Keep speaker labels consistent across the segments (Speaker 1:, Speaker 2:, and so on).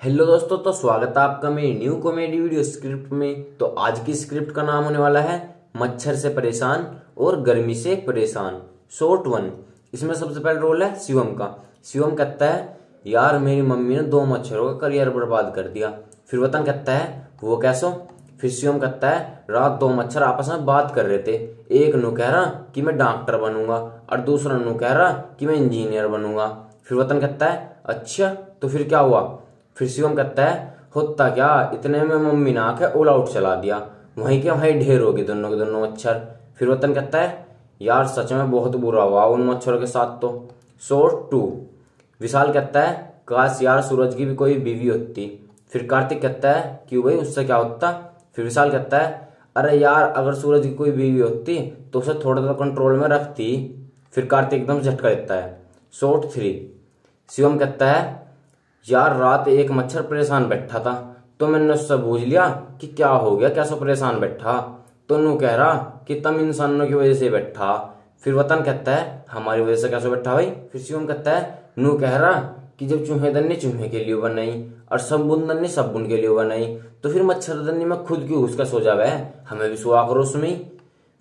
Speaker 1: Hello दोस्तों, तो स्वागत है आपका मेरी न्यू कॉमेडी वीडियो स्क्रिप्ट में। तो आज की स्क्रिप्ट का नाम होने वाला है मच्छर से परेशान और गर्मी से परेशान। Short one. इसमें सबसे पहले रोल है शिवम का। शिवम कहता है, यार मेरी मम्मी ने 2 मच्छरों का करियर बर्बाद कर दिया। फिर वतन कहता है, वो कैसो? फिर शिवम कहता है, रात 2 मच्छर आपस में बात कर रहे थे। एक नु कह रहा कि मैं डॉक्टर बनूंगा और दूसरा नु कह रहा कि मैं इंजीनियर बनूंगा। फिर वतन कहता है, अच्छा तो फिर क्या हुआ? फिर शिवम कहता है, होता क्या, इतने में मम्मी ने आके ऑल आउट चला दिया। वहीं के वहीं ढेर हो गए दोनों के दोनों मच्छर। फिर वतन कहता है, यार सच में बहुत बुरा हुआ उन मच्छरों के साथ तो। Short to. विशाल कहता है, काश यार सूरज की भी कोई बीवी होती। फिर कार्तिक कहता है, क्यों भाई, उससे क्या होता? फिर विशाल कहता है, अरे यार अगर सूरज की कोई बीवी होती तो उसे थोड़ा तो कंट्रोल में रखती। फिर कार्तिक एकदम झटका देता है। Short three. शिवम कहता है, यार रात एक मच्छर परेशान बैठा था तो मैंने उससे पूछ लिया कि क्या हो गया, कैसे परेशान बैठा? तो नू कह रहा कि तुम इंसानों की वजह से बैठा। फिर वतन कहता है, हमारी वजह से कैसे बैठा भाई? फिर शिवम कहता है, नू कह रहा कि जब चूहेदन्नी चूहे के लिए बनाई और सबुनदन्नी सबुन के लिए बनाई तो फिर मच्छरदन्नी में खुद क्यों घुस कर सो जावे, हमें भी सोआ करो उसमें ही।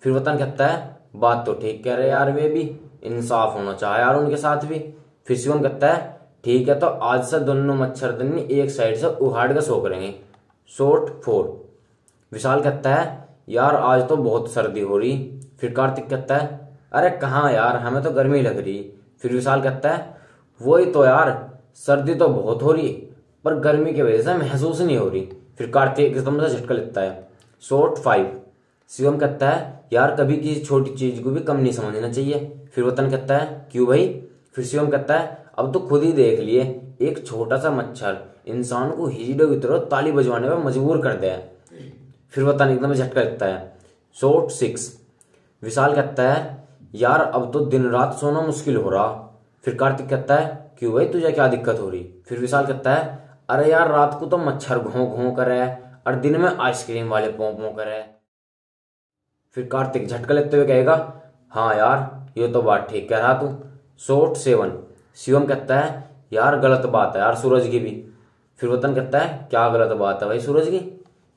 Speaker 1: फिर वतन कहता है, बात तो ठीक कह रहे यार, वे भी इंसाफ होना चाहे यार उनके साथ भी। फिर शिवम कहता है, ठीक है तो आज से दोनों मच्छरदन्नी एक साइड से उहाड़ कर सो करेंगे। Short four. विशाल कहता है, यार आज तो बहुत सर्दी हो रही। फिर कार्तिक कहता है, अरे कहाँ यार, हमें तो गर्मी लग रही। फिर विशाल कहता है, वही तो यार, सर्दी तो बहुत हो रही पर गर्मी की वजह से महसूस नहीं हो रही। फिर कार्तिक एकदम से झटका लेता है। Short five. शिवम कहता है, यार कभी किसी छोटी चीज को भी कम नहीं समझना चाहिए। फिर वतन कहता है, क्यों भाई? फिर शिवम कहता है, अब तो खुद ही देख लिए, एक छोटा सा मच्छर इंसान को हीरो की तरह ताली बजवाने में मजबूर कर दिया। फिर वतन एकदम झटका लगता है। Short six. विशाल कहता है, यार अब तो दिन रात सोना मुश्किल हो रहा। फिर कार्तिक कहता है, क्यों भाई तुझे क्या दिक्कत हो रही? फिर विशाल कहता है, अरे यार रात को तो मच्छर घों घों कर है और दिन में आइसक्रीम वाले पों पों कर है। फिर कार्तिक झटका लेते हुए कहेगा, हाँ यार ये तो बात ठीक कह रहा तू। Short seven. शिवम कहता है, यार गलत बात है यार सूरज की भी। फिर वतन कहता है, क्या गलत बात है भाई सूरज की?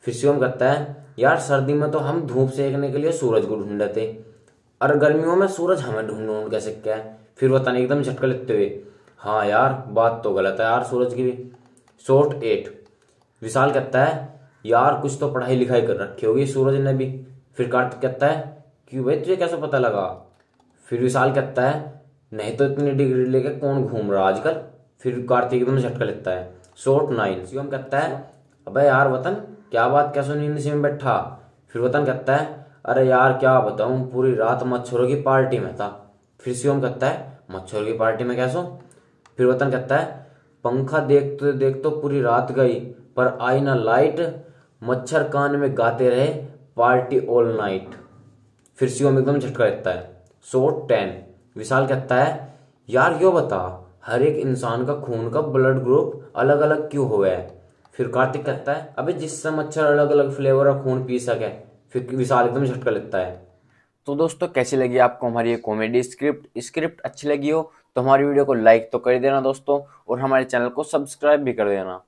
Speaker 1: फिर शिवम कहता है, यार सर्दी में तो हम धूप सेकने के लिए सूरज को ढूंढ लेते और गर्मियों में सूरज हमें ढूंढ ढूंढ के सकता है। फिर वतन एकदम झटका लेते हुए, हाँ यार बात तो गलत है यार सूरज की भी। Short eight. विशाल कहता है, यार कुछ तो पढ़ाई लिखाई कर रखी होगी सूरज ने भी। फिर कार्तिक कहता है, क्यों भाई तुझे कैसे पता लगा? फिर विशाल कहता है, नहीं तो इतनी डिग्री लेके कौन घूम रहा आजकल। फिर कार्तिक एकदम झटका लेता है। Short nine. शिवम कहता है, अबे यार वतन, क्या बात, कैसे नींद से में बैठा? फिर वतन कहता है, अरे यार क्या बताऊं, पूरी रात मच्छरों की पार्टी में था। फिर शिवम कहता है, मच्छरों की पार्टी में कैसो? फिर वतन कहता है, पंखा देखते देखते पूरी रात गई पर आई ना लाइट, मच्छर कान में गाते रहे पार्टी ऑल नाइट। फिर शिवम एकदम झटका लेता है। Short ten. विशाल कहता है, यार यो बता, हर एक इंसान का खून का ब्लड ग्रुप अलग अलग क्यों हुआ है? फिर कार्तिक कहता है, अबे जिससे मच्छर अलग अलग फ्लेवर का खून पी सके। फिर विशाल एकदम झटका लेता है। तो दोस्तों कैसी लगी आपको हमारी ये कॉमेडी स्क्रिप्ट अच्छी लगी हो तो हमारी वीडियो को लाइक तो कर देना दोस्तों, और हमारे चैनल को सब्सक्राइब भी कर देना।